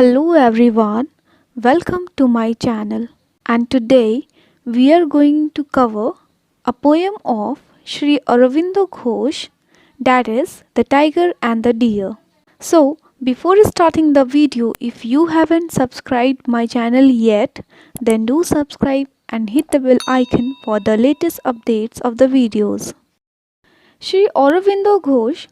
Hello everyone, welcome to my channel. And today we are going to cover a poem of Sri Aurobindo Ghosh, that is The Tiger and the Deer. So, before starting the video, if you haven't subscribed my channel yet, then do subscribe and hit the bell icon for the latest updates of the videos. Sri Aurobindo Ghosh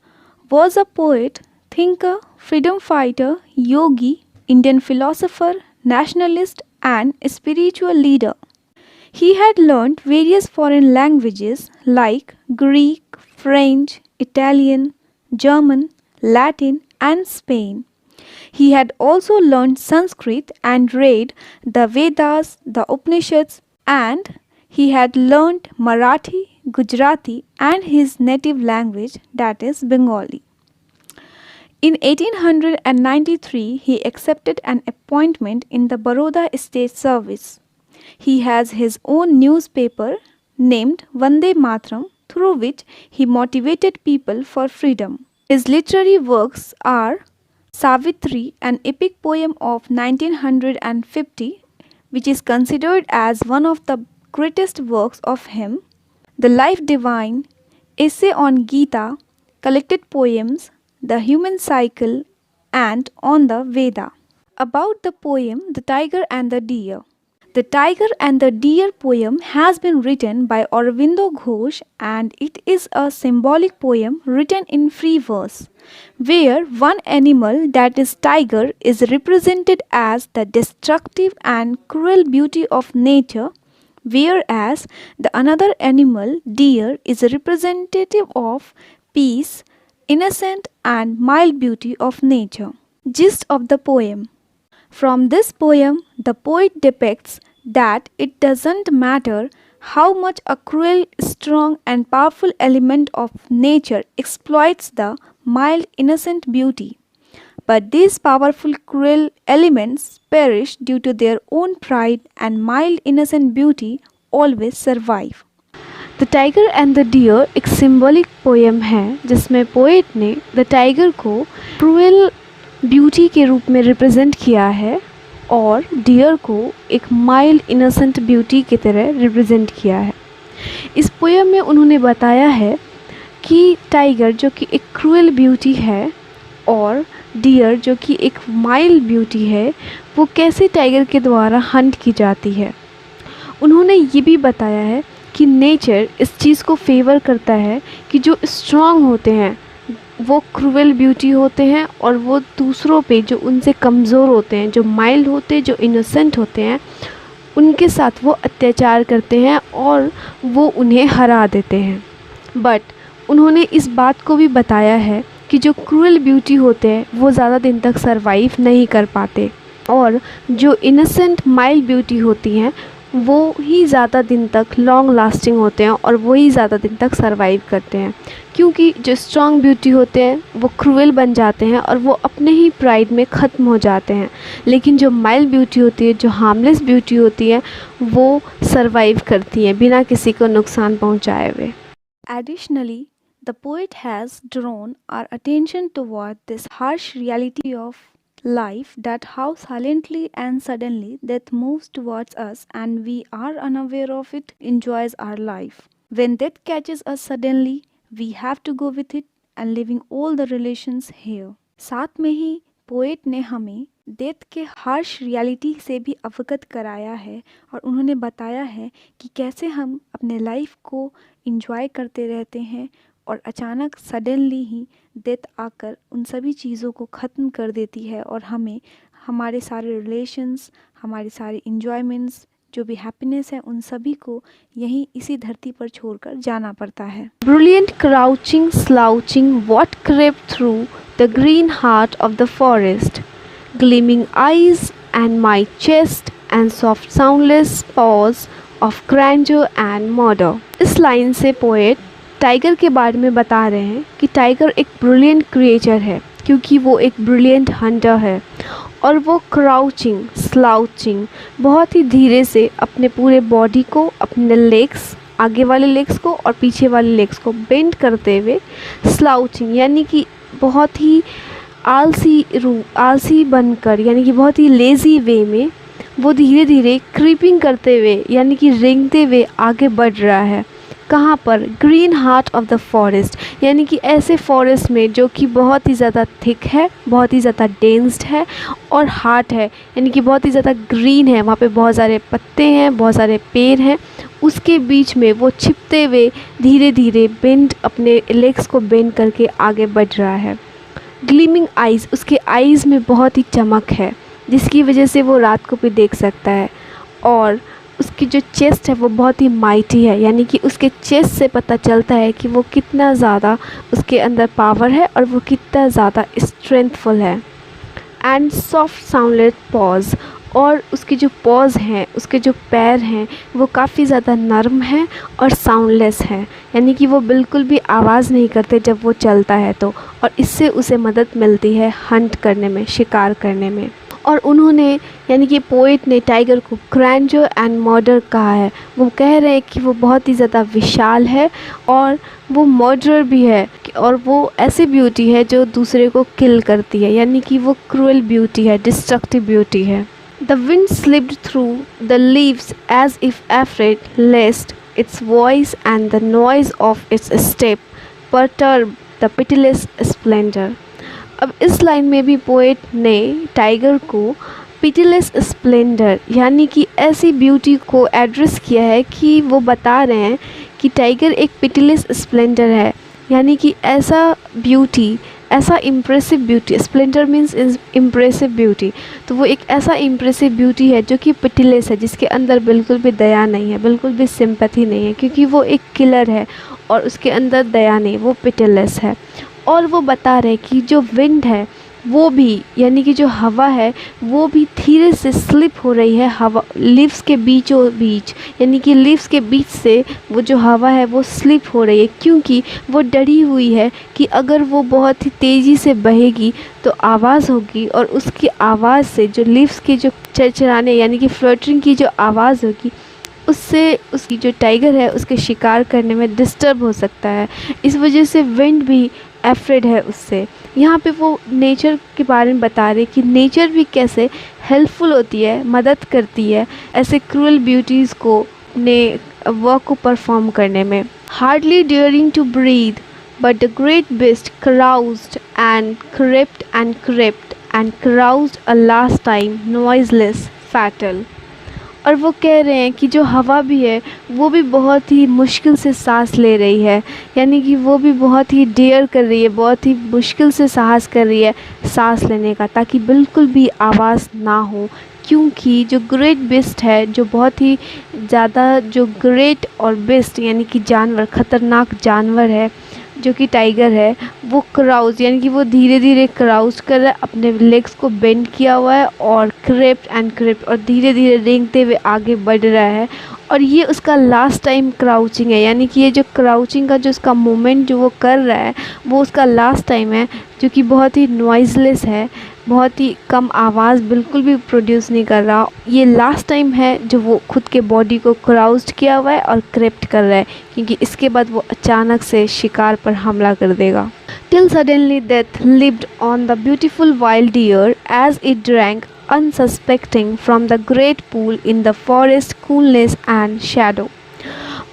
was a poet, thinker, freedom fighter, yogi, Indian philosopher, nationalist, and spiritual leader. He had learned various foreign languages like Greek, French, Italian, German, Latin, and Spain. He had also learned Sanskrit and read the Vedas, the Upanishads, and he had learned Marathi, Gujarati, and his native language, that is Bengali. In 1893, he accepted an appointment in the Baroda State Service. He has his own newspaper named Vande Mataram, through which he motivated people for freedom. His literary works are Savitri, an epic poem of 1950, which is considered as one of the greatest works of him, The Life Divine, Essay on Gita, collected poems, The Human Cycle, and On the Veda. About the poem The Tiger and the Deer. The Tiger and the Deer poem has been written by Aurobindo Ghosh, and it is a symbolic poem written in free verse, where one animal, that is tiger, is represented as the destructive and cruel beauty of nature, whereas the another animal, deer, is a representative of peace, innocent and mild beauty of nature. Gist of the poem. From this poem, the poet depicts that it doesn't matter how much a cruel, strong, and powerful element of nature exploits the mild, innocent beauty, but these powerful, cruel elements perish due to their own pride, and mild, innocent beauty always survive. The tiger and the deer एक symbolic poem है जिसमें poet ने the tiger को cruel beauty के रूप में represent किया है और डियर को एक माइल्ड इनोसेंट ब्यूटी की तरह रिप्रेजेंट किया है। इस पोएम में उन्होंने बताया है कि टाइगर जो कि एक क्रूएल ब्यूटी है और डियर जो कि एक माइल्ड ब्यूटी है, वो कैसे टाइगर के द्वारा हंट की जाती है। उन्होंने ये भी बताया है कि नेचर इस चीज़ को फेवर करता है कि जो स्ट्रॉन्ग होते हैं वो क्रूएल ब्यूटी होते हैं और वो दूसरों पे जो उनसे कमज़ोर होते हैं, जो माइल्ड होते हैं, जो इनोसेंट होते हैं, उनके साथ वो अत्याचार करते हैं और वो उन्हें हरा देते हैं। बट उन्होंने इस बात को भी बताया है कि जो क्रूएल ब्यूटी होते हैं वो ज़्यादा दिन तक सरवाइव नहीं कर पाते और जो इनोसेंट माइल्ड ब्यूटी होती हैं वो ही ज़्यादा दिन तक लॉन्ग लास्टिंग होते हैं और वो ही ज़्यादा दिन तक सरवाइव करते हैं, क्योंकि जो स्ट्रॉन्ग ब्यूटी होते हैं वो क्रूएल बन जाते हैं और वो अपने ही प्राइड में ख़त्म हो जाते हैं, लेकिन जो माइल्ड ब्यूटी होती है, जो हार्मलेस ब्यूटी होती है, वो सरवाइव करती है बिना किसी को नुकसान पहुंचाए हुए। Additionally the poet has drawn our attention toward this harsh reality of life, that how silently and suddenly death moves towards us and we are unaware of it, enjoys our life. When death catches us suddenly, we have to go with it and leaving all the relations here. साथ में ही poet ने हमें death के harsh reality से भी अवगत कराया है और उन्होंने बताया है कि कैसे हम अपने लाइफ को इंजॉय करते रहते हैं और अचानक सडनली ही डेथ आकर उन सभी चीज़ों को ख़त्म कर देती है और हमें हमारे सारे रिलेशंस, हमारे सारे इन्जॉयमेंट्स, जो भी हैप्पीनेस है, उन सभी को यहीं इसी धरती पर छोड़कर जाना पड़ता है। Brilliant crouching slouching what crept through the green heart of the forest, gleaming eyes and my chest and soft soundless paws of grandeur and murder. इस लाइन से पोएट टाइगर के बारे में बता रहे हैं कि टाइगर एक ब्रिलियंट क्रिएचर है क्योंकि वो एक ब्रिलियंट हंटर है और वो क्राउचिंग स्लाउचिंग बहुत ही धीरे से अपने पूरे बॉडी को, अपने लेग्स, आगे वाले लेग्स को और पीछे वाले लेग्स को बेंड करते हुए, स्लाउचिंग यानी कि बहुत ही आलसी बनकर, यानी कि बहुत ही लेज़ी वे में वो धीरे धीरे क्रीपिंग करते हुए, यानी कि रेंगते हुए आगे बढ़ रहा है। कहाँ पर? Green heart of the forest, यानी कि ऐसे फॉरेस्ट में जो कि बहुत ही ज़्यादा थिक है, बहुत ही ज़्यादा डेंस्ड है और हार्ट है, यानी कि बहुत ही ज़्यादा ग्रीन है। वहाँ पे बहुत सारे पत्ते हैं, बहुत सारे पेड़ हैं। उसके बीच में वो छिपते हुए धीरे धीरे बेंड, अपने लेग्स को बेंड करके आगे बढ़ रहा है। ग्लीमिंग आइज़, उसके आइज़ में बहुत ही चमक है जिसकी वजह से वो रात को भी देख सकता है। और उसकी जो चेस्ट है वो बहुत ही माइटी है, यानी कि उसके चेस्ट से पता चलता है कि वो कितना ज़्यादा उसके अंदर पावर है और वो कितना ज़्यादा स्ट्रेंथफुल है। एंड सॉफ्ट साउंडलेस पॉज, और उसके जो पॉज हैं, उसके जो पैर हैं वो काफ़ी ज़्यादा नरम हैं और साउंडलेस हैं, यानी कि वो बिल्कुल भी आवाज़ नहीं करते जब वो चलता है तो। और इससे उसे मदद मिलती है हंट करने में, शिकार करने में। और उन्होंने, यानी कि पोएट ने टाइगर को ग्रैंडर एंड मर्डर कहा है। वो कह रहे हैं कि वो बहुत ही ज़्यादा विशाल है और वो मर्डरर भी है, और वो ऐसी ब्यूटी है जो दूसरे को किल करती है, यानी कि वो क्रूअल ब्यूटी है, डिस्ट्रक्टिव ब्यूटी है। The wind slipped through the leaves as if afraid lest its voice and the noise of its step perturb the pitiless splendor। अब इस लाइन में भी पोएट ने टाइगर को पिटीलेस स्प्लेंडर, यानी कि ऐसी ब्यूटी को एड्रेस किया है कि वो बता रहे हैं कि टाइगर एक पिटीलेस स्प्लेंडर है, यानी कि ऐसा ब्यूटी, ऐसा impressive beauty. Splendor means impressive beauty, तो वो एक ऐसा इम्प्रेसिव ब्यूटी है जो कि पिटीलेस है, जिसके अंदर बिल्कुल भी दया नहीं है, बिल्कुल भी सिंपैथी नहीं है, क्योंकि वो एक किलर है और उसके अंदर दया नहीं, वो पिटीलेस है। और वो बता रहे कि जो विंड है वो भी, यानी कि जो हवा है वो भी धीरे से स्लिप हो रही है, हवा लीव्स के बीचों बीच, यानी कि लीव्स के बीच से वो जो हवा है वो स्लिप हो रही है, क्योंकि वो डरी हुई है कि अगर वो बहुत ही तेज़ी से बहेगी तो आवाज़ होगी, और उसकी आवाज़ से जो लीव्स के जो चरचराने, यानी कि फ्लटरिंग की जो आवाज़ होगी, उससे उसकी जो टाइगर है उसके शिकार करने में डिस्टर्ब हो सकता है। इस वजह से विंड भी एफ्रेड है उससे। यहाँ पे वो नेचर के बारे में बता रहे कि नेचर भी कैसे हेल्पफुल होती है, मदद करती है ऐसे क्रूअल ब्यूटीज़ को ने वर्क को परफॉर्म करने में। Hardly daring to breathe but the great beast crouched and crept and crouched a last time noiseless fatal. और वो कह रहे हैं कि जो हवा भी है वो भी बहुत ही मुश्किल से सांस ले रही है, यानी कि वो भी बहुत ही डेयर कर रही है, बहुत ही मुश्किल से साहस कर रही है सांस लेने का, ताकि बिल्कुल भी आवाज़ ना हो। क्योंकि जो ग्रेट बिस्ट है, जो बहुत ही ज़्यादा जो ग्रेट और बिस्ट यानी कि जानवर, ख़तरनाक जानवर है जो कि टाइगर है, वो क्राउज यानी कि वो धीरे धीरे क्राउज कर रहा है, अपने लेग्स को बेंड किया हुआ है और क्रेप्ट और धीरे धीरे रेंगते हुए आगे बढ़ रहा है। और ये उसका लास्ट टाइम क्राउचिंग है, यानी कि ये जो क्राउचिंग का जो उसका मूवमेंट जो वो कर रहा है वो उसका लास्ट टाइम है, जो कि बहुत ही नॉइज़लेस है, बहुत ही कम आवाज़ बिल्कुल भी प्रोड्यूस नहीं कर रहा। ये लास्ट टाइम है जो वो खुद के बॉडी को क्राउज्ड किया हुआ है और क्रेप्ट कर रहा है, क्योंकि इसके बाद वो अचानक से शिकार पर हमला कर देगा। Till suddenly death leaped on the beautiful wild deer as it drank unsuspecting from the great pool in the forest coolness and shadow।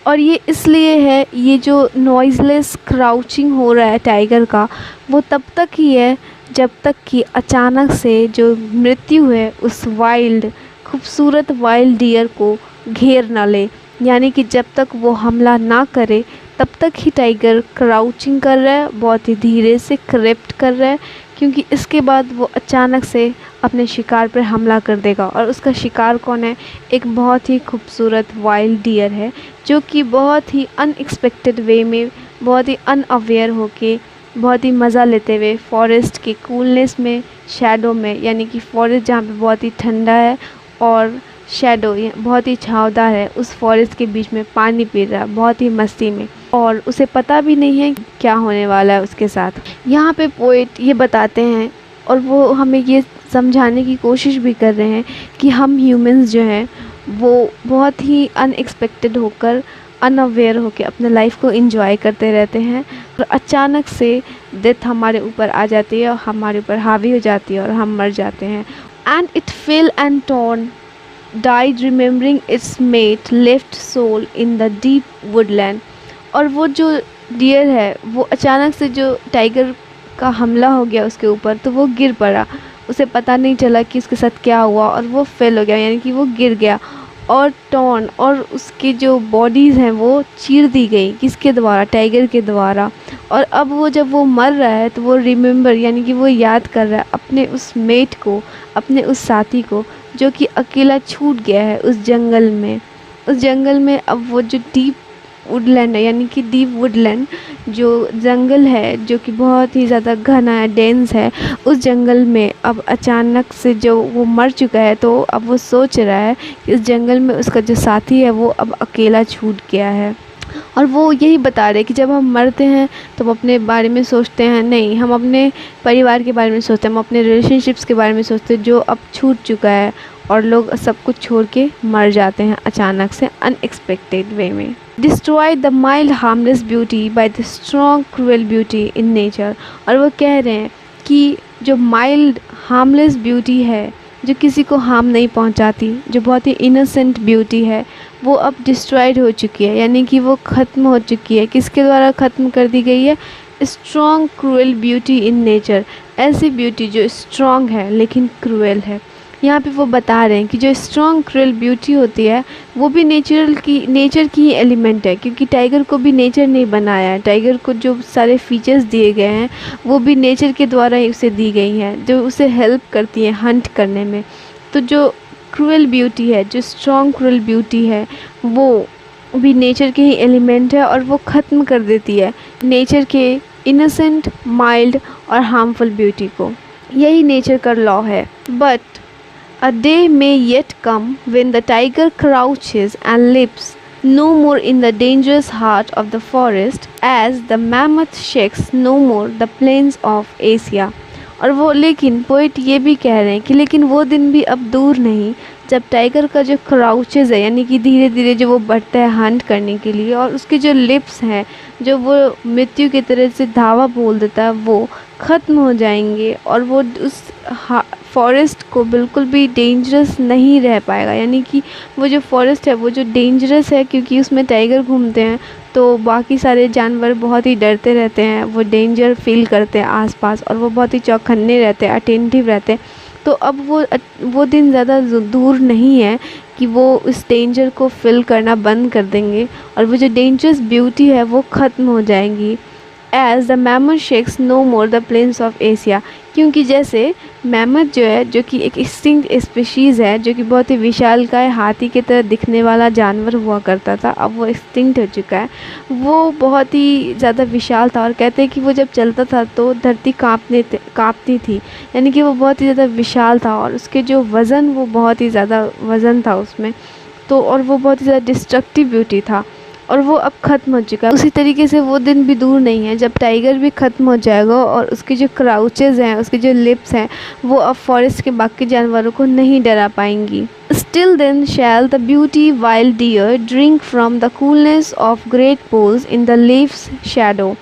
और ये इसलिए है, ये जो नॉइज़लेस क्राउचिंग हो रहा है टाइगर का, वो तब तक ही है जब तक कि अचानक से जो मृत्यु है उस वाइल्ड खूबसूरत वाइल्ड डियर को घेर ना ले, यानी कि जब तक वो हमला ना करे तब तक ही टाइगर क्राउचिंग कर रहा है, बहुत ही धीरे से क्रेप्ट कर रहा है, क्योंकि इसके बाद वो अचानक से अपने शिकार पर हमला कर देगा। और उसका शिकार कौन है? एक बहुत ही खूबसूरत वाइल्ड डियर है, जो कि बहुत ही अनएक्सपेक्टेड वे में, बहुत ही अनअवेयर होके, बहुत ही मज़ा लेते हुए फॉरेस्ट के कूलनेस में, शैडो में, यानी कि फॉरेस्ट जहाँ पे बहुत ही ठंडा है और शैडो बहुत ही छाँवदार है, उस फॉरेस्ट के बीच में पानी पी रहा है बहुत ही मस्ती में, और उसे पता भी नहीं है क्या होने वाला है उसके साथ। यहाँ पे पोएट ये बताते हैं और वो हमें ये समझाने की कोशिश भी कर रहे हैं कि हम ह्यूमंस जो हैं वो बहुत ही अनएक्सपेक्टेड होकर, अनअवेयर होकर अपने लाइफ को एंजॉय करते रहते हैं, और अचानक से डेथ हमारे ऊपर आ जाती है और हमारे ऊपर हावी हो जाती है और हम मर जाते हैं। And it fail and torn died remembering its mate left soul in the deep woodland। और वो जो डियर है वो अचानक से जो टाइगर का हमला हो गया उसके ऊपर, तो वो गिर पड़ा, उसे पता नहीं चला कि उसके साथ क्या हुआ और वो फेल हो गया, यानी कि वो गिर गया। और टॉर्न, और उसकी जो बॉडीज़ हैं वो चीर दी गई, किसके द्वारा? टाइगर के द्वारा। और अब वो जब वो मर रहा है तो वो रिमेंबर, यानी कि वो याद कर रहा है अपने उस मेट को, अपने उस साथी को जो कि अकेला छूट गया है उस जंगल में। उस जंगल में अब वो जो डीप वुडलैंड है, यानी कि डीप वुडलैंड जो जंगल है जो कि बहुत ही ज़्यादा घना है, डेंस है, उस जंगल में अब अचानक से जो वो मर चुका है, तो अब वो सोच रहा है कि इस जंगल में उसका जो साथी है वो अब अकेला छूट गया है। और वो यही बता रहे कि जब हम मरते हैं तो हम अपने बारे में सोचते हैं नहीं, हम अपने परिवार के बारे में सोचते हैं, हम अपने रिलेशनशिप्स के बारे में सोचते हैं जो अब छूट चुका है, और लोग सब कुछ छोड़ के मर जाते हैं अचानक से, अनएक्सपेक्टेड वे में। Destroy the mild harmless beauty by the strong cruel beauty in nature. और वो कह रहे हैं कि जो माइल्ड हार्मलेस ब्यूटी है, जो किसी को हार्म नहीं पहुंचाती, जो बहुत ही इनोसेंट ब्यूटी है, वो अब डिस्ट्रॉयड हो चुकी है, यानी कि वो ख़त्म हो चुकी है। किसके द्वारा ख़त्म कर दी गई है? Strong cruel beauty in nature. ऐसी ब्यूटी जो स्ट्रॉन्ग है लेकिन क्रूअल है। यहाँ पे वो बता रहे हैं कि जो स्ट्रॉन्ग क्रूअल ब्यूटी होती है वो भी नेचर की ही एलिमेंट है, क्योंकि टाइगर को भी नेचर ने बनाया है। टाइगर को जो सारे फीचर्स दिए गए हैं वो भी नेचर के द्वारा ही उसे दी गई हैं, जो उसे हेल्प करती हैं हंट करने में। तो जो क्रूअल ब्यूटी है, जो स्ट्रॉन्ग क्रूअल ब्यूटी है, वो भी नेचर के ही एलिमेंट है और वो ख़त्म कर देती है नेचर के इनोसेंट, माइल्ड और हार्मफुल ब्यूटी को। यही नेचर का लॉ है। But a day may yet come when the tiger crouches and lives no more in the dangerous heart of the forest, as the mammoth shakes no more the plains of Asia। और वो, लेकिन poet ये भी कह रहे हैं कि लेकिन वो दिन भी अब दूर नहीं जब टाइगर का जो क्राउचेज है, यानी कि धीरे धीरे जो वो बढ़ता है हंट करने के लिए, और उसके जो लिप्स हैं जो वो मृत्यु की तरह से धावा बोल देता है, वो ख़त्म हो जाएंगे और वो उस फॉरेस्ट को बिल्कुल भी डेंजरस नहीं रह पाएगा। यानी कि वो जो फॉरेस्ट है वो जो डेंजरस है क्योंकि उसमें टाइगर घूमते हैं, तो बाकी सारे जानवर बहुत ही डरते रहते हैं, वो डेंजर फील करते हैं आसपास, और वो बहुत ही चौकन्ने रहते हैं, अटेंटिव रहते हैं। तो अब वो दिन ज़्यादा दूर नहीं है कि वो उस डेंजर को फील करना बंद कर देंगे और वो जो डेंजरस ब्यूटी है वो ख़त्म हो जाएंगी। As the mammoth shakes no more the plains of Asia, क्योंकि जैसे मैमथ जो है, जो कि एक एक्सटिंक्ट स्पीशीज़ है, जो कि बहुत ही विशालकाय हाथी की तरह दिखने वाला जानवर हुआ करता था, अब वो एक्सटिंक्ट हो चुका है। वो बहुत ही ज़्यादा विशाल था और कहते हैं कि वो जब चलता था तो धरती काँपती थी, यानी कि वो बहुत ही ज़्यादा विशाल था और उसके जो वज़न, वो बहुत ही ज़्यादा वज़न था उसमें, तो और वो बहुत ही ज़्यादा डिस्ट्रक्टिव ब्यूटी था, और वो अब ख़त्म हो चुका है। उसी तरीके से वो दिन भी दूर नहीं है जब टाइगर भी ख़त्म हो जाएगा और उसके जो क्राउचेज़ हैं, उसके जो लिप्स हैं, वो अब फॉरेस्ट के बाकी जानवरों को नहीं डरा पाएंगी। Still then shall the beauty wild deer drink from the coolness of great pools in the leaves shadow।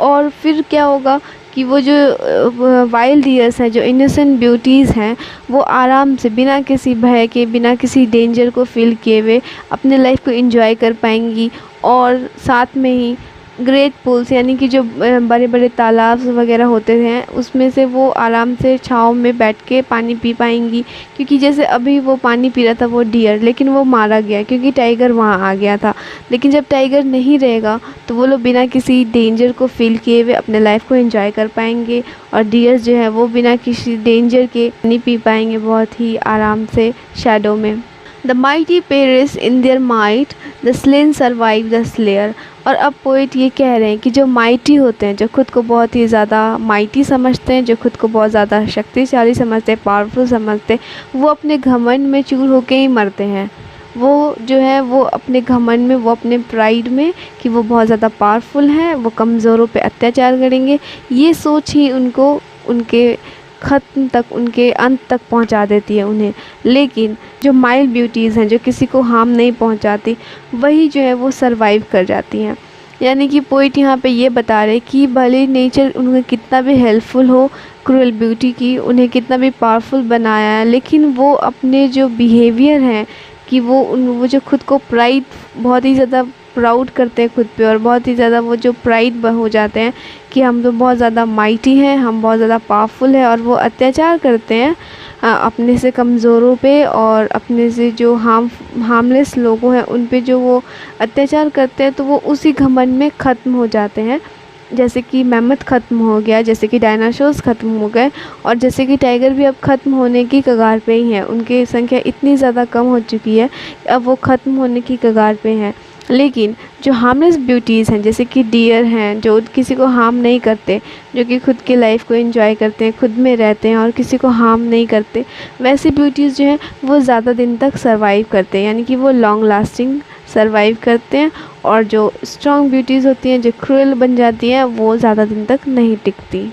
और फिर क्या होगा कि वो जो वाइल्ड डियर्स हैं, जो इनोसेंट ब्यूटीज़ हैं, वो आराम से बिना किसी भय के, बिना किसी डेंजर को फील किए हुए अपने लाइफ को एंजॉय कर पाएंगी। और साथ में ही ग्रेट पूल्स, यानी कि जो बड़े बड़े तालाब वगैरह होते हैं, उसमें से वो आराम से छाँव में बैठ के पानी पी पाएंगी। क्योंकि जैसे अभी वो पानी पी रहा था वो डियर, लेकिन वो मारा गया क्योंकि टाइगर वहाँ आ गया था। लेकिन जब टाइगर नहीं रहेगा तो वो लोग बिना किसी डेंजर को फील किए हुए अपने लाइफ को एंजॉय कर पाएंगे, और डियर्स जो है वो बिना किसी डेंजर के पानी पी पाएंगे बहुत ही आराम से शैडो में। The mighty perish in their might, the slain survive the slayer। और अब पोइट ये कह रहे हैं कि जो माइटी होते हैं, जो खुद को बहुत ही ज़्यादा माइटी समझते हैं, जो खुद को बहुत ज़्यादा शक्तिशाली समझते हैं, पावरफुल समझते हैं, वो अपने घमंड में चूर होके ही मरते हैं। वो जो है वो अपने घमंड में, वो अपने प्राइड में कि वो बहुत ज़्यादा पावरफुल हैं, वो कमज़ोरों पे अत्याचार करेंगे, ये सोच ही उनको उनके ख़त्म तक, उनके अंत तक पहुंचा देती है उन्हें। लेकिन जो माइल्ड ब्यूटीज़ हैं, जो किसी को हार्म नहीं पहुंचाती, वही जो है वो सरवाइव कर जाती हैं। यानी कि पोइट यहाँ पे ये बता रहे कि भले नेचर उन्हें कितना भी हेल्पफुल हो, क्रूअल ब्यूटी की उन्हें कितना भी पावरफुल बनाया है, लेकिन वो अपने जो बिहेवियर हैं कि वो जो खुद को प्राइड, बहुत ही ज़्यादा प्राउड करते हैं खुद पे, और बहुत ही ज़्यादा वो जो प्राइड हो जाते हैं कि हम तो बहुत ज़्यादा माइटी हैं, हम बहुत ज़्यादा पावरफुल है, और वो अत्याचार करते हैं अपने से कमज़ोरों पे, और अपने से जो हार्मलेस लोगों हैं उन पे जो वो अत्याचार करते हैं, तो वो उसी घमंड में ख़त्म हो जाते हैं। जैसे कि मैमथ ख़त्म हो गया, जैसे कि डायनासोर्स ख़त्म हो गए, और जैसे कि टाइगर भी अब ख़त्म होने की कगार पे ही हैं। उनकी संख्या इतनी ज़्यादा कम हो चुकी है, अब वो ख़त्म होने की कगार पे हैं। लेकिन जो हार्मलेस ब्यूटीज़ हैं, जैसे कि डियर हैं, जो किसी को हार्म नहीं करते, जो कि खुद की लाइफ को एंजॉय करते हैं, खुद में रहते हैं और किसी को हार्म नहीं करते, वैसी ब्यूटीज़ जो हैं वो ज़्यादा दिन तक सर्वाइव करते हैं, यानी कि वो लॉन्ग लास्टिंग सर्वाइव करते हैं। और जो स्ट्रॉन्ग ब्यूटीज़ होती हैं, जो क्रूअल बन जाती हैं, वो ज़्यादा दिन तक नहीं टिकती।